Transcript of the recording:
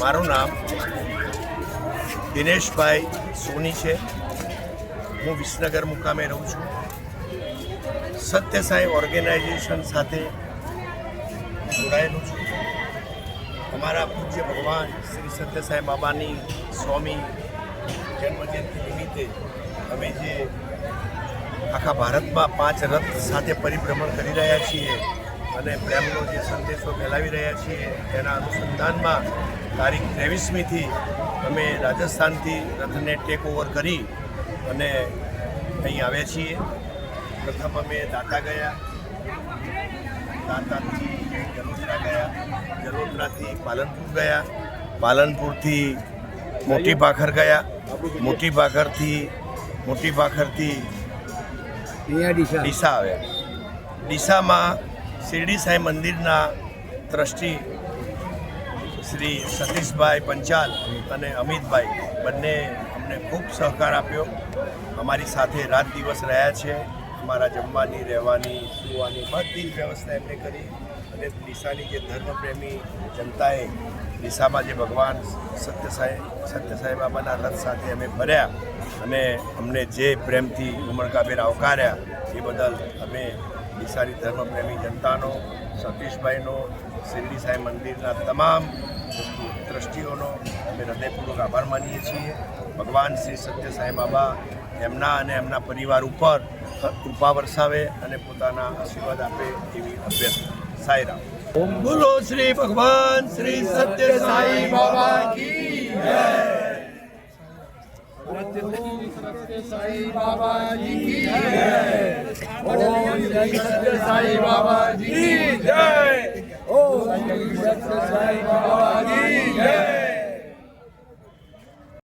મારું નામ દિનેશભાઈ સોની છે। હું વિસનગર મુકામે રહું છું। સત્ય સાંઈ ઓર્ગેનાઇઝેશન સાથે જોડાયેલું છું। અમારા પૂજ્ય ભગવાન શ્રી સત્ય સાંઈ બાબાની 100મી જન્મજયંતિ નિમિત્તે અમે જે આખા ભારતમાં 5 રથ સાથે પરિભ્રમણ કરી રહ્યા છીએ અને પ્રેમનો જે સંદેશો ફેલાવી રહ્યા છીએ તેના અનુસંધાનમાં તારીખ 23મીથી અમે રાજસ્થાનથી રથને ટેક ઓવર કરી અને અહીં આવ્યા છીએ। પ્રથમ અમે દાતા ગયા, દાતાથી જલોત્રા ગયા, જલોત્રાથી પાલનપુર ગયા, પાલનપુરથી મોટી ભાખર ગયા, મોટી ભાખરથી ડીસા આવ્યા। ડીસામાં શિરડી સાંઈ મંદિરના ટ્રસ્ટી શ્રી સતીશભાઈ પંચાલ અને અમિતભાઈ બંને અમને ખૂબ સહકાર આપ્યો। અમારી સાથે રાત દિવસ રહ્યા છે। અમારા જમવાની, રહેવાની, સુવાની બધી જ વ્યવસ્થા એમણે કરી અને ડીસાની જે ધર્મપ્રેમી જનતાએ ડીસામાં જે ભગવાન સત્ય સાંઈ બાબાના રથ સાથે અમે ફર્યા અને અમને જે પ્રેમથી ઉમળકાભેર આવકાર્યા એ બદલ અમે ડીસાની ધર્મપ્રેમી જનતાનો, સતીશભાઈનો, શિરડી સાંઈ મંદિરના તમામ ટ્રસ્ટીઓનો અમે હૃદયપૂર્વક આભાર માનીએ છીએ। ભગવાન શ્રી સત્ય સાંઈ બાબા એમના અને એમના પરિવાર ઉપર કૃપા વરસાવે અને પોતાના આશીર્વાદ આપે એવી અભ્યર્થના। સાંઈરામ। ઓમ બોલો શ્રી ભગવાન શ્રી સત્ય સાંઈ બાબા કી જય। सत्य साई बाबा जी की जय। ओम सत्य साई बाबा जी की जय। ओम सत्य साई बाबा जी की जय।